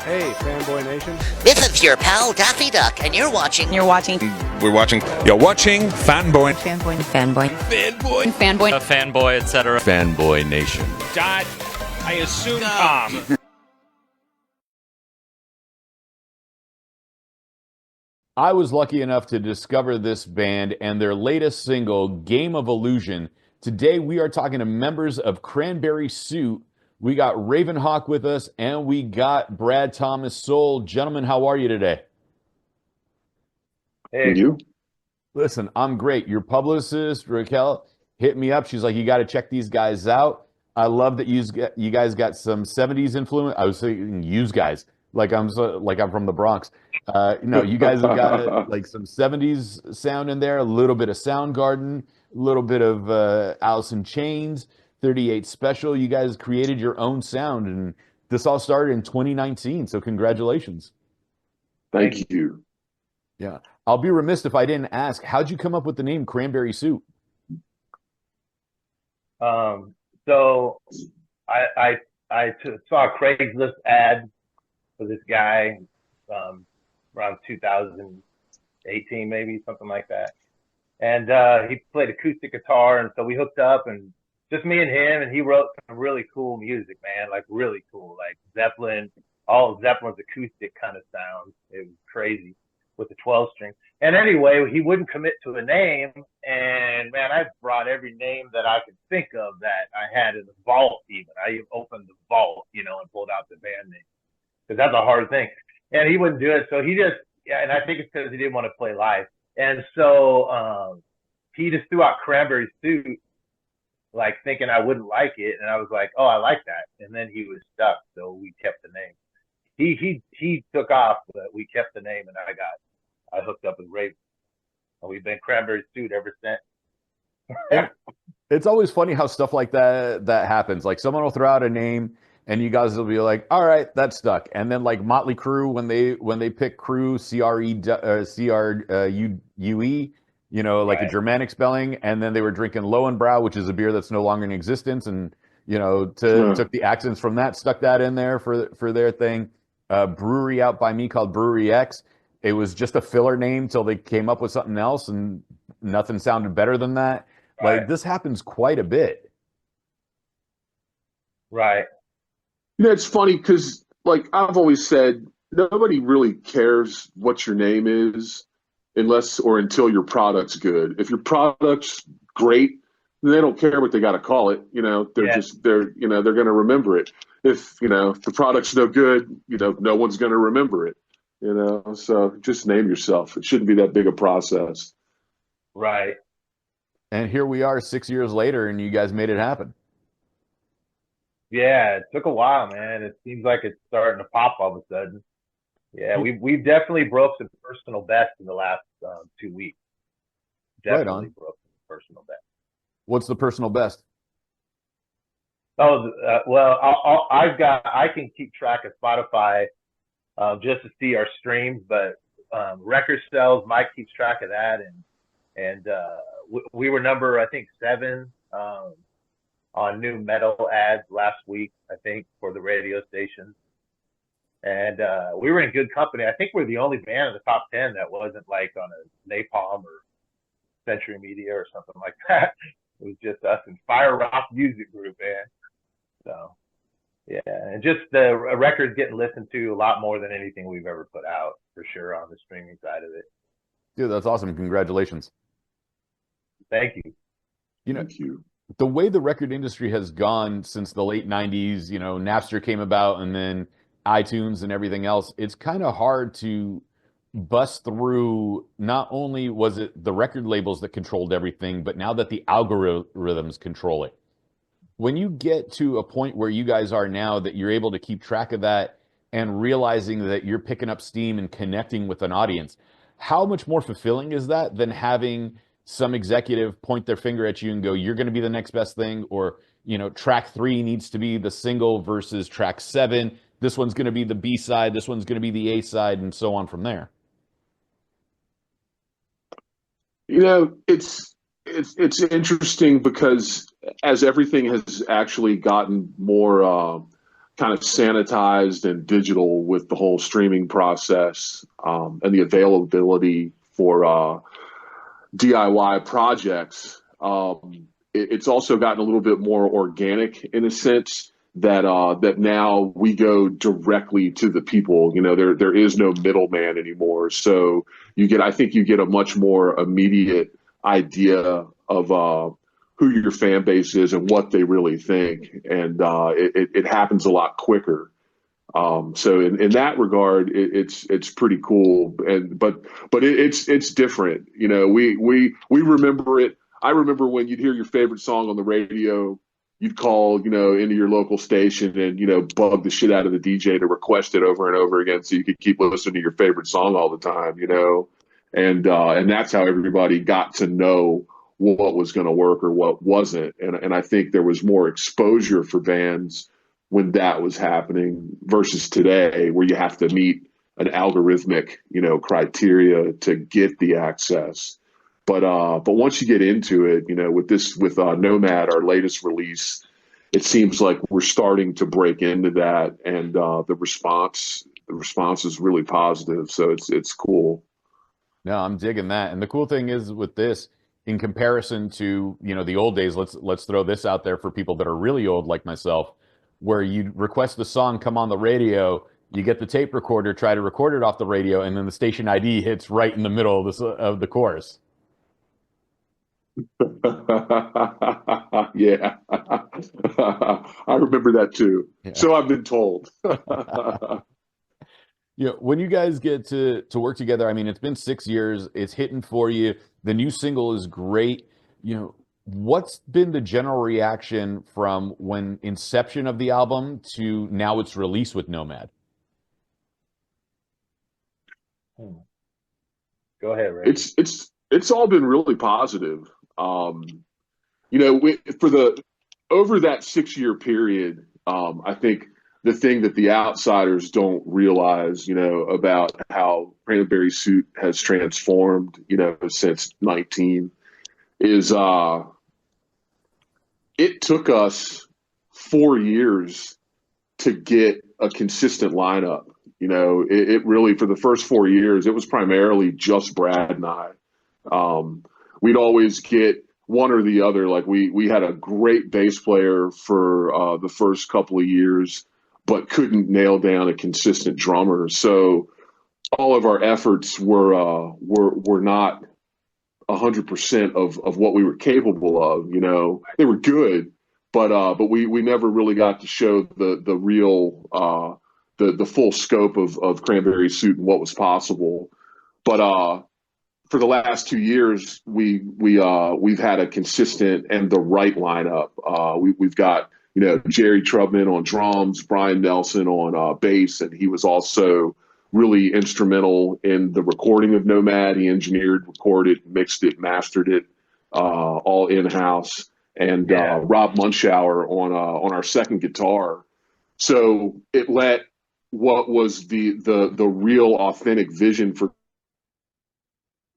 Hey, FanboyNation. This is your pal Daffy Duck, and you're watching. You're watching. We're watching. You're watching Fanboy. Fanboy. Fanboy. Fanboy. Fanboy. A fanboy, etc. FanboyNation. Dot. I assume Tom. I was lucky enough to discover this band and their latest single, Game of Illusion. Today we are talking to members of Cranberry Suit. We got Ravenhawk with us, and we got Brad Thomas Soul. Gentlemen, how are you today? Hey, you? Listen, I'm great. Your publicist, Raquel, hit me up. She's like, you got to check these guys out. I love that you guys got some 70s influence. I was saying use guys, like I'm from the Bronx. No, you guys have got like some 70s sound in there, a little bit of Soundgarden, a little bit of Alice in Chains, 38 Special. You guys created your own sound, and this all started in 2019, so congratulations. Thank you. Yeah. I'll be remiss if I didn't ask, how'd you come up with the name Cranberry Suit? So I saw a Craigslist ad for this guy around 2018, maybe, something like that. And he played acoustic guitar, and so we hooked up, and just me and him, and he wrote some really cool music, man, like really cool, like Zeppelin, all of Zeppelin's acoustic kind of sounds. It was crazy with the 12 string. And anyway, he wouldn't commit to a name, and man, I brought every name that I could think of that I had in the vault. Even I opened the vault, and pulled out the band name, because that's a hard thing. And he wouldn't do it, so he just, and I think it's because he didn't want to play live. And so he just threw out Cranberry Suit, like thinking I wouldn't like it, and I was like, oh, I like that. And then he was stuck, so we kept the name. He took off, but we kept the name, and I hooked up with Raven. And we've been Cranberry Suit ever since. It's always funny how stuff like that happens. Like someone will throw out a name, and you guys will be like, "All right, that's stuck." And then like Motley Crue, when they pick Crue, CRUE, like a Germanic spelling, and then they were drinking Lowenbrau, which is a beer that's no longer in existence, and took the accents from that, stuck that in there for their thing. Brewery out by me called Brewery X. It was just a filler name till they came up with something else, and nothing sounded better than that. Right. Like this happens quite a bit. Right. It's funny because, like I've always said, nobody really cares what your name is unless or until your product's good. If your product's great, they don't care what they got to call it. They're going to remember it. If the product's no good, no one's going to remember it. So just name yourself. It shouldn't be that big a process. Right. And here we are 6 years later, and you guys made it happen. Yeah, it took a while, man. It seems like it's starting to pop all of a sudden. Yeah, we've definitely broke some personal best in the last 2 weeks. Definitely broke some personal best. What's the personal best? Oh, well, I can keep track of Spotify just to see our streams, but record sales, Mike keeps track of that, and we were number, I think, 7 on new metal ads last week, I think, for the radio stations. And we were in good company. I think we're the only band in the top 10 that wasn't like on a Napalm or Century Media or something like that. It was just us and Fire Rock Music Group, man. So, yeah, and just the record's getting listened to a lot more than anything we've ever put out, for sure, on the streaming side of it. Dude, that's awesome. Congratulations. Thank you. Thank you. The way the record industry has gone since the late 90s, Napster came about and then iTunes and everything else, it's kind of hard to bust through. Not only was it the record labels that controlled everything, but now that the algorithms control it. When you get to a point where you guys are now, that you're able to keep track of that and realizing that you're picking up steam and connecting with an audience, how much more fulfilling is that than having some executive point their finger at you and go, you're going to be the next best thing, or, track 3 needs to be the single versus track 7. This one's going to be the B side. This one's going to be the A side, and so on from there. It's interesting because as everything has actually gotten more kind of sanitized and digital with the whole streaming process, and the availability for DIY projects. It's also gotten a little bit more organic in a sense that that now we go directly to the people. You know, there is no middleman anymore. So I think you get a much more immediate idea of who your fan base is and what they really think, and it happens a lot quicker. So in that regard, it's pretty cool, but it's different. You know, we remember it. I remember when you'd hear your favorite song on the radio, you'd call, you know, into your local station and, you know, bug the shit out of the DJ to request it over and over again so you could keep listening to your favorite song all the time, you know, and that's how everybody got to know what was going to work or what wasn't, and I think there was more exposure for bands when that was happening versus today, where you have to meet an algorithmic, you know, criteria to get the access. But once you get into it, you know, with Nomad, our latest release, it seems like we're starting to break into that, and the response is really positive. So it's cool. No, I'm digging that. And the cool thing is with this, in comparison to, you know, the old days, let's throw this out there for people that are really old like myself, where you request the song come on the radio, you get the tape recorder, try to record it off the radio, and then the station ID hits right in the middle of the chorus. Yeah. I remember that too. Yeah. So I've been told. You know, when you guys get to work together, I mean, it's been 6 years, it's hitting for you. The new single is great. You know, what's been the general reaction from when inception of the album to now it's released with Nomad? Go ahead, Ray. It's all been really positive. You know, over that 6-year period, I think the thing that the outsiders don't realize, you know, about how Cranberry Suit has transformed, you know, since 19 is it took us 4 years to get a consistent lineup. You know, it really, for the first 4 years, it was primarily just Brad and I. We'd always get one or the other. Like we had a great bass player for the first couple of years, but couldn't nail down a consistent drummer. So all of our efforts were not 100% of what we were capable of. You know, they were good, but we never really got to show the real the full scope of Cranberry Suit and what was possible. But for the last 2 years, we've had a consistent and the right lineup. We've got, you know, Jerry Trubman on drums, Brian Nelson on bass, and he was also really instrumental in the recording of Nomad. He engineered, recorded, mixed it, mastered it, all in-house. And Rob Munschauer on our second guitar. So it let what was the real authentic vision for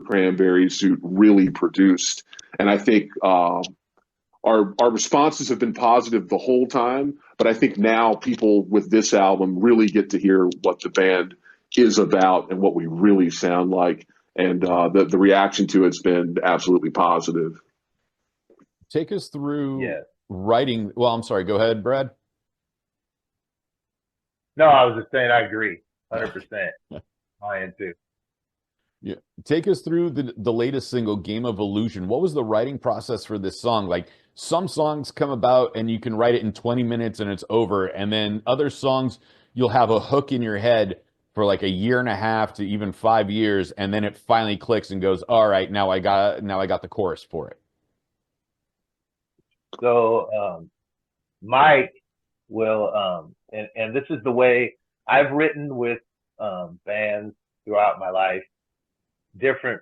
Cranberry Suit really produced. And I think our responses have been positive the whole time, but I think now people with this album really get to hear what the band is about and what we really sound like, and the reaction to it's been absolutely positive. Take us through writing. Well, I'm sorry, go ahead, Brad. No, I was just saying I agree 100%. I am too. Yeah, take us through the latest single, Game of Illusion. What was the writing process for this song? Like, some songs come about and you can write it in 20 minutes and it's over, and then other songs you'll have a hook in your head for like 1.5 years to even 5 years, and then it finally clicks and goes, all right, now I got the chorus for it. So Mike will and this is the way I've written with bands throughout my life, different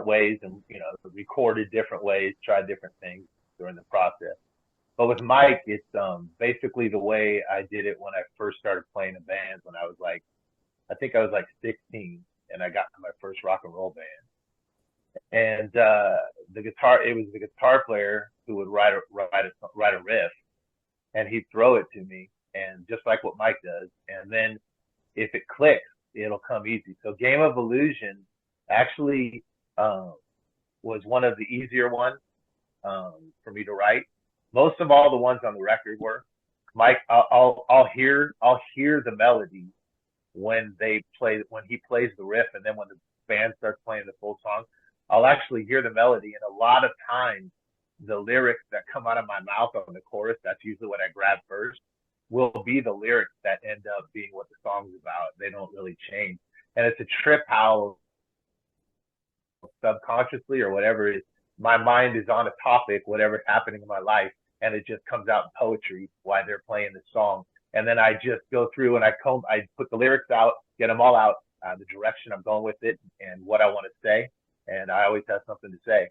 ways, and, you know, recorded different ways, tried different things during the process. But with Mike, it's basically the way I did it when I first started playing in bands when I was like, I think I was like 16, and I got to my first rock and roll band. And it was the guitar player who would write a riff, and he'd throw it to me, and just like what Mike does. And then if it clicks, it'll come easy. So Game of Illusion actually was one of the easier ones for me to write. Most of all the ones on the record were. Mike, I'll hear the melody when he plays the riff, and then when the band starts playing the full song, I'll actually hear the melody. And a lot of times, the lyrics that come out of my mouth on the chorus, that's usually what I grab first, will be the lyrics that end up being what the song's about. They don't really change. And it's a trip how subconsciously or whatever it is, my mind is on a topic, whatever's happening in my life, and it just comes out in poetry while they're playing the song. And then I just go through and I put the lyrics out, get them all out, the direction I'm going with it and what I want to say. And I always have something to say.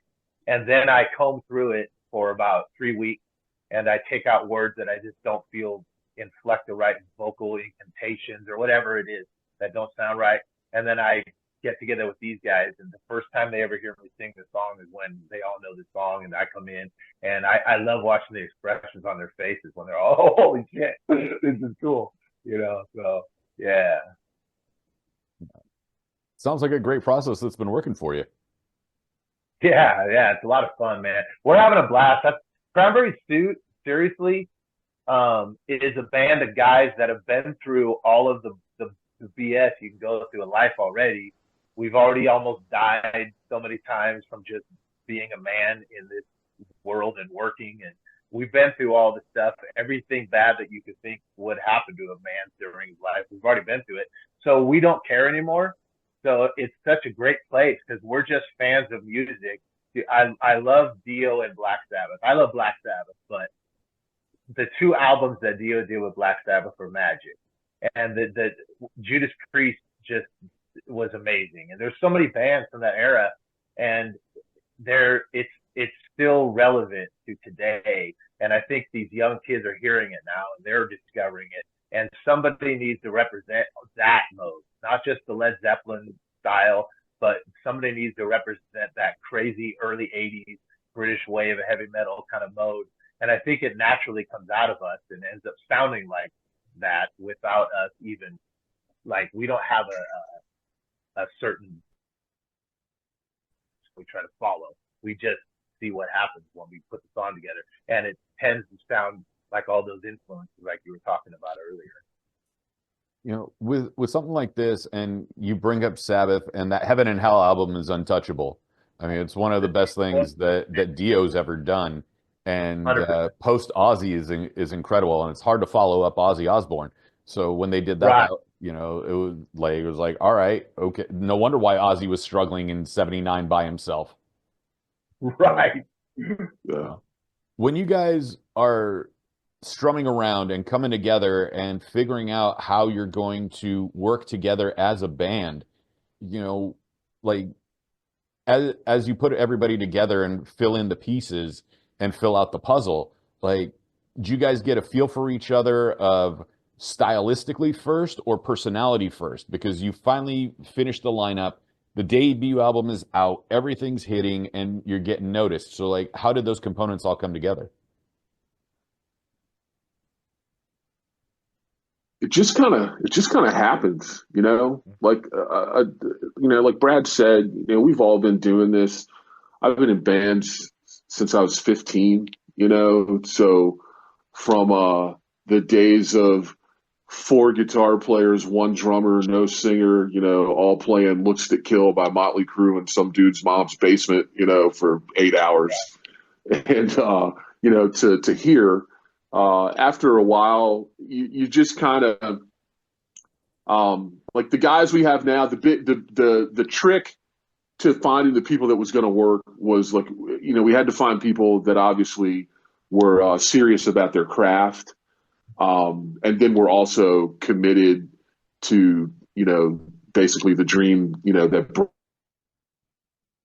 And then I comb through it for about 3 weeks, and I take out words that I just don't feel inflect the right vocal incantations or whatever it is that don't sound right. And then I get together with these guys, and the first time they ever hear me sing the song is when they all know the song, and I come in, and I love watching the expressions on their faces when they're all, oh, holy shit, this is cool, so yeah. Sounds like a great process that's been working for you. Yeah, it's a lot of fun, man. We're having a blast. Cranberry Suit, seriously, is a band of guys that have been through all of the BS you can go through in life already. We've already almost died so many times from just being a man in this world and working. And we've been through all the stuff, everything bad that you could think would happen to a man during his life. We've already been through it. So we don't care anymore. So it's such a great place because we're just fans of music. I love Dio and Black Sabbath. I love Black Sabbath, but the two albums that Dio did with Black Sabbath were magic. And the Judas Priest just was amazing. And there's so many bands from that era, and it's still relevant to today. And I think these young kids are hearing it now, and they're discovering it. And somebody needs to represent that mode, not just the Led Zeppelin style, but somebody needs to represent that crazy early 80s British wave of heavy metal kind of mode. And I think it naturally comes out of us and ends up sounding like that without us even, like, we don't have a certain, we try to follow. We just see what happens when we put the song together. And it tends to sound like all those influences like you were talking about earlier. You know, with something like this, and you bring up Sabbath, and that Heaven and Hell album is untouchable. I mean, it's one of the best things that Dio's ever done. And post Ozzy is incredible, and it's hard to follow up Ozzy Osbourne. So when they did that, right, you know, it was like, all right, okay. No wonder why Ozzy was struggling in '79 by himself. Right. Yeah. When you guys are strumming around and coming together and figuring out how you're going to work together as a band, you know, like as you put everybody together and fill in the pieces and fill out the puzzle, like, do you guys get a feel for each other of stylistically first or personality first? Because you finally finished the lineup, the debut album is out, everything's hitting, and you're getting noticed. So, like, how did those components all come together? It just kind of happens, you know, like, like Brad said, you know, we've all been doing this. I've been in bands since I was 15, you know, so from the days of 4 guitar players, 1 drummer, no singer, you know, all playing Looks That Kill by Motley Crue in some dude's mom's basement, you know, for 8 hours. And, you know, to hear, after a while, you just kind of, like the guys we have now, the trick to finding the people that was going to work was, like, you know, we had to find people that obviously were serious about their craft. And then we're also committed to, you know, basically the dream, you know, that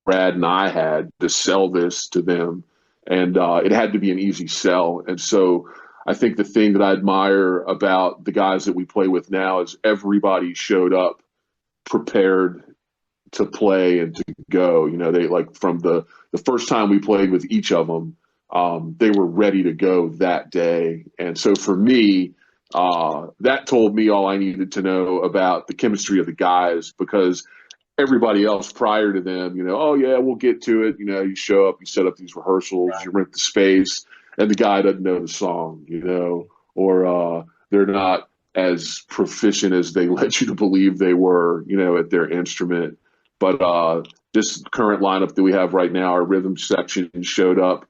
Brad and I had to sell this to them. And it had to be an easy sell. And so I think the thing that I admire about the guys that we play with now is everybody showed up prepared to play and to go. You know, they, like, from the first time we played with each of them, they were ready to go that day. And so for me, that told me all I needed to know about the chemistry of the guys, because everybody else prior to them, oh yeah, we'll get to it. You show up, you set up these rehearsals, you rent the space, and the guy doesn't know the song, or they're not as proficient as they led you to believe they were, at their instrument. But this current lineup that we have right now, our rhythm section showed up.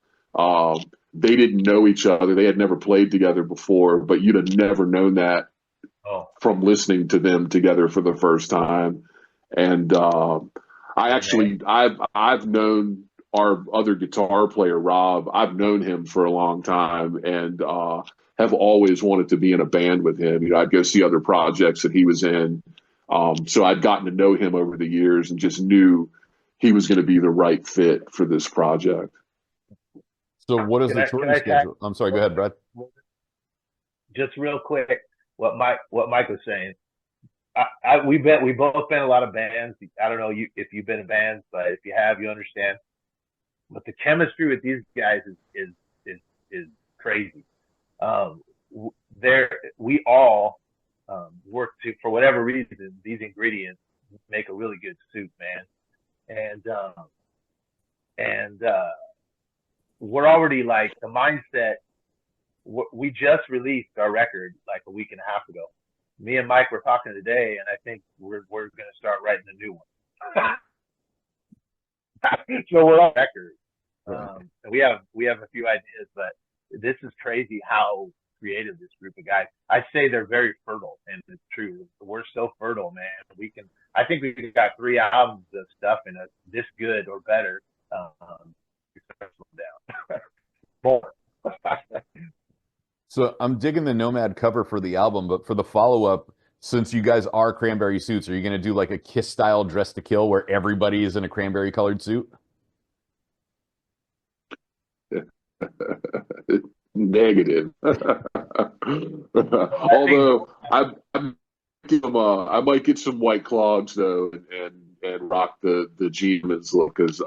They didn't know each other. They had never played together before, but you'd have never known that from listening to them together for the first time. And I've known our other guitar player, Rob. I've known him for a long time, and have always wanted to be in a band with him. I'd go see other projects that he was in. So I'd gotten to know him over the years and just knew he was going to be the right fit for this project. So what is the touring schedule? I'm sorry, go ahead, Brad. Just real quick, what Mike was saying. We both been in a lot of bands. I don't know if you've been in bands, but if you have, you understand. But the chemistry with these guys is crazy. We all work for whatever reason. These ingredients make a really good soup, man. And we're already like the mindset. We just released our record like a week and a half ago. Me and Mike were talking today, and I think we're going to start writing a new one. So we're on record. And we have a few ideas, but this is crazy how creative this group of guys. I say they're very fertile, and it's true. We're so fertile, man. I think we've got 3 albums of stuff in us this good or better. Down. More. So I'm digging the Nomad cover for the album, but for the follow-up, since you guys are Cranberry Suits, are you going to do like a Kiss style Dress to Kill where everybody is in a cranberry colored suit? Negative. Although I might get some white clogs though, and rock the G-Man's look, because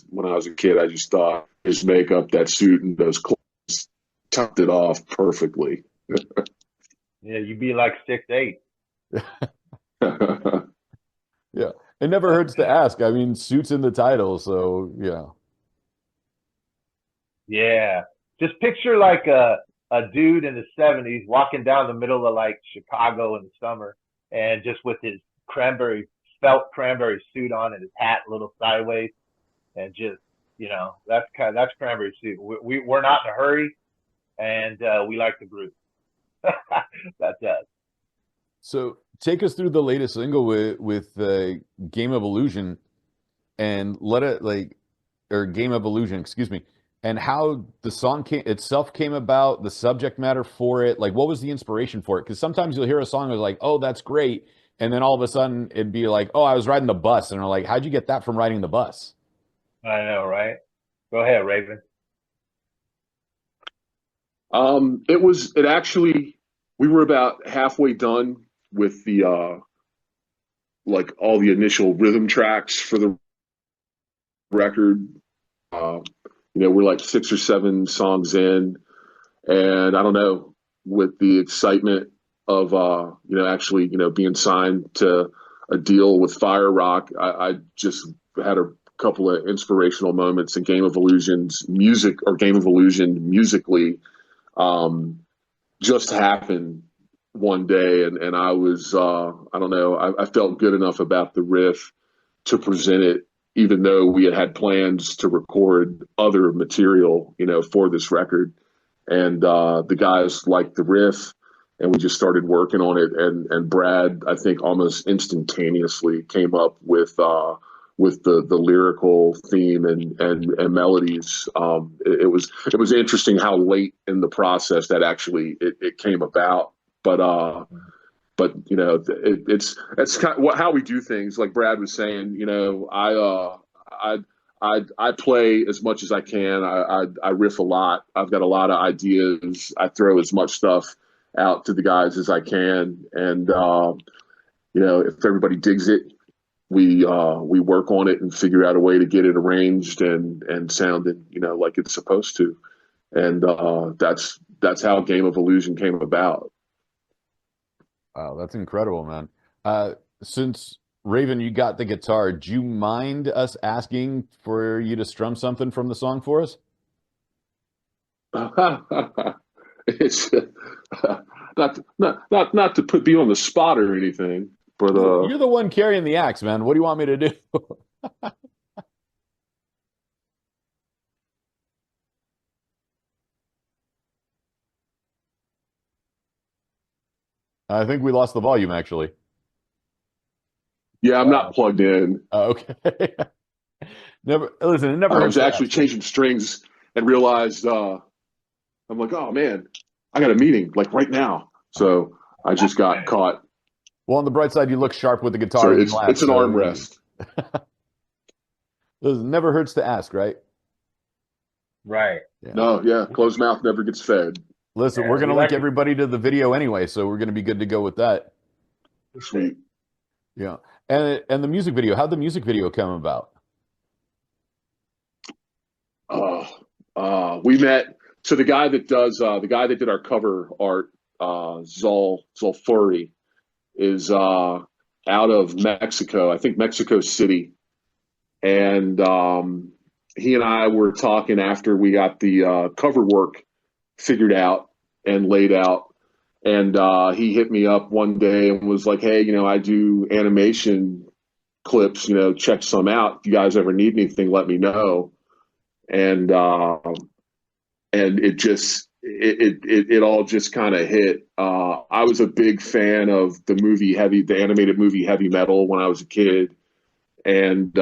when I was a kid, I just thought his makeup, that suit, and those clothes tucked it off perfectly. Yeah, you'd be like 6'8". Yeah, it never hurts to ask. I mean, suits in the title, so yeah. Yeah, just picture like a dude in the 70s walking down the middle of like Chicago in the summer, and just with his felt cranberry suit on and his hat a little sideways, and just that's Cranberry Suit. We're not in a hurry, and we like the groove. That's us. So take us through the latest single with Game of Illusion, and Game of Illusion, excuse me, and how the song itself came about, the subject matter for it. Like, what was the inspiration for it? Because sometimes you'll hear a song that's like, oh, that's great, and then all of a sudden it'd be like, oh, I was riding the bus, and they're like, how'd you get that from riding the bus? I know, right? Go ahead, Raven. We were about halfway done with the like all the initial rhythm tracks for the record. We're like 6 or 7 songs in, and I don't know, with the excitement of actually being signed to a deal with Fire Rock, I just had a couple of inspirational moments, and Game of Illusion musically just happened one day, and I was I don't know, I felt good enough about the riff to present it, even though we had plans to record other material for this record. And the guys liked the riff, and we just started working on it, and Brad, I think, almost instantaneously came up with the lyrical theme and melodies. It was interesting how late in the process that actually it came about, but it's kind of how we do things. Like Brad was saying, I play as much as I can. I riff a lot. I've got a lot of ideas. I throw as much stuff out to the guys as I can, and if everybody digs it, we work on it and figure out a way to get it arranged and sounded like it's supposed to. And that's how Game of Illusion came about. Wow, that's incredible, man. Since Raven, you got the guitar, do you mind us asking for you to strum something from the song for us? It's not to put you on the spot or anything, but You're the one carrying the axe, man. What do you want me to do? I think we lost the volume, actually. yeah, I'm not plugged in. Okay. Never listen. It never I hurts was to actually ask, right? changing strings and realized I'm like, oh man, I got a meeting like right now, so I just got caught. Well, on the bright side, you look sharp with the So guitar in your lap. it's an So armrest. listen, never hurts to ask, right? Right. Yeah. No, yeah, closed mouth never gets fed. Listen, Yeah, we're going we to link like it. everybody to the video anyway, so we're going to be good to go with that. Sweet. Yeah. And the music video, how'd the music video come about? We met. So the guy that did our cover art, Zolfuri, is out of Mexico. I think Mexico City, and he and I were talking after we got the cover work figured out and laid out. And he hit me up one day and was like, "Hey, I do animation clips. Check some out. If you guys ever need anything, let me know." And it all just kind of hit. I was a big fan of the animated movie Heavy Metal when I was a kid, and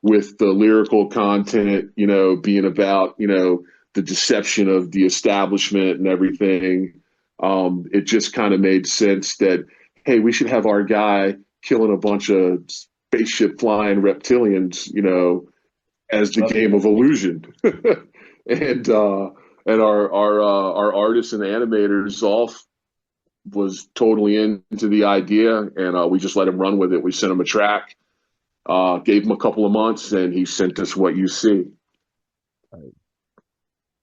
with the lyrical content, being about the deception of the establishment and everything, it just kind of made sense that, hey, we should have our guy killing a bunch of spaceship flying reptilians, as the game of illusion. and our artists and animators all was totally into the idea, and we just let him run with it. We sent him a track, gave him a couple of months, and he sent us what you see.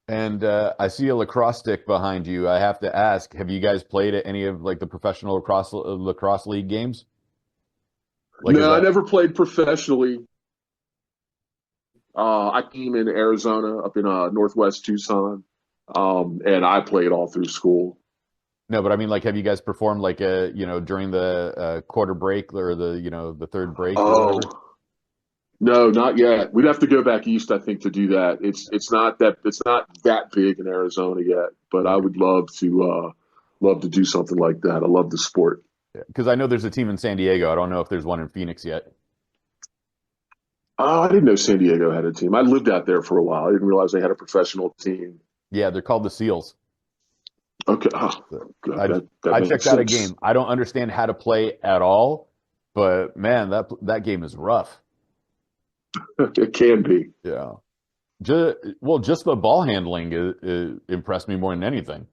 And I see a lacrosse stick behind you. I have to ask, have you guys played at any of like the professional lacrosse league games? Like, No, I never played professionally. I came in Arizona, up in Northwest Tucson, and I played all through school. No, but I mean, like, have you guys performed like during the quarter break or the third break or Oh, whatever? no, not yet. We'd have to go back east, I think, to do that. It's not that big in Arizona yet, but I would love to do something like that. I love the sport. Because I know there's a team in San Diego. I don't know if there's one in Phoenix yet. Oh, I didn't know San Diego had a team. I lived out there for a while. I didn't realize they had a professional team. Yeah, they're called the Seals. Okay. Oh, God, I, that I makes checked out a sense. game. I don't understand how to play at all, but man, that game is rough. It can be. Yeah. Just the ball handling impressed me more than anything.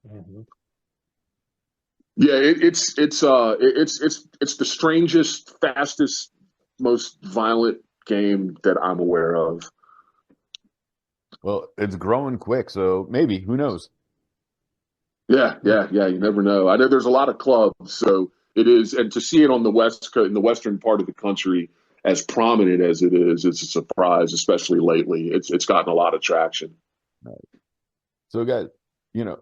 Mm-hmm. Yeah, it's the strangest, fastest, most violent game that I'm aware of. Well, it's growing quick, so maybe, who knows? Yeah. You never know. I know there's a lot of clubs, so it is, and to see it on the West Coast, in the western part of the country, as prominent as it is, it's a surprise, especially lately. It's gotten a lot of traction. So, guys,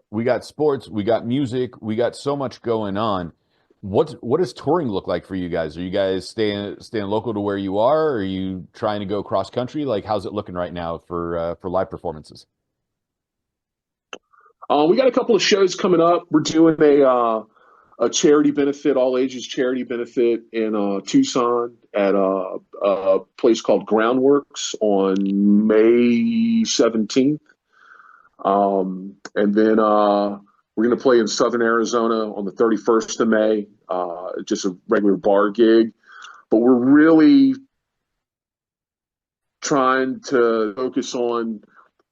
we got sports, we got music, we got so much going on. What does touring look like for you guys? Are you guys staying local to where you are? Or are you trying to go cross country? Like, how's it looking right now for live performances? We got a couple of shows coming up. We're doing a charity benefit, all ages charity benefit in Tucson at a place called Groundworks on May 17th. And then we're going to play in Southern Arizona on the 31st of May, just a regular bar gig. But we're really trying to focus on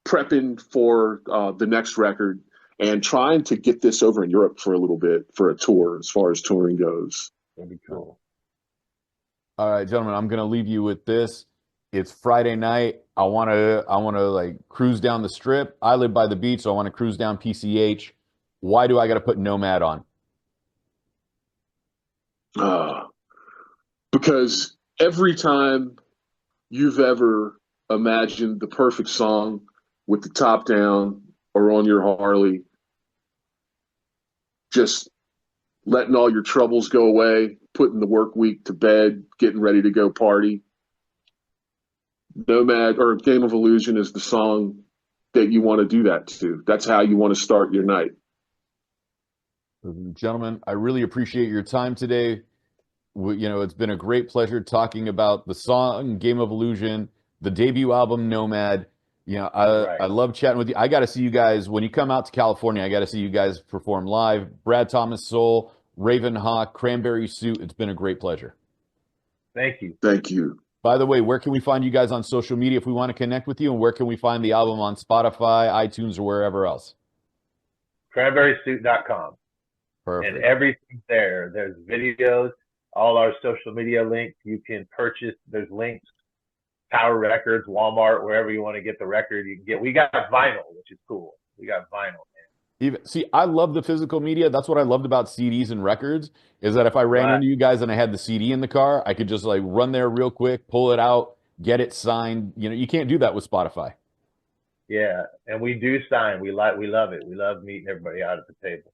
prepping for the next record and trying to get this over in Europe for a little bit for a tour as far as touring goes. That'd be cool. All right, gentlemen, I'm gonna leave you with this. It's Friday night. I wanna like cruise down the strip. I live by the beach, so I want to cruise down PCH. Why do I got to put Nomad on? Uh, because every time you've ever imagined the perfect song with the top down or on your Harley, just letting all your troubles go away, putting the work week to bed, getting ready to go party. Nomad or Game of Illusion is the song that you want to do that to. That's how you want to start your night. Gentlemen, I really appreciate your time today. It's been a great pleasure talking about the song Game of Illusion, the debut album Nomad. I love chatting with you. I got to see you guys when you come out to California. I got to see you guys perform live. Brad Thomas Soul, Raven Hawk, Cranberry Suit. It's been a great pleasure. Thank you. Thank you. By the way, where can we find you guys on social media if we want to connect with you? And where can we find the album on Spotify, iTunes, or wherever else? CranberrySuit.com. Perfect. And everything's there. There's videos, all our social media links. You can purchase. There's links. Tower Records, Walmart, wherever you want to get the record, you can get. We got vinyl, which is cool. We got vinyl. See, I love the physical media. That's what I loved about CDs and records, is that if I ran into you guys and I had the CD in the car, I could just like run there real quick, pull it out, get it signed. You can't do that with Spotify. Yeah, and we do sign. We love it. We love meeting everybody out at the table.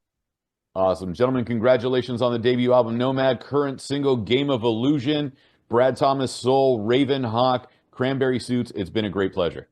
Awesome. Gentlemen, congratulations on the debut album Nomad, current single Game of Illusion, Brad Thomas Soul, Raven Hawk, Cranberry Suits. It's been a great pleasure.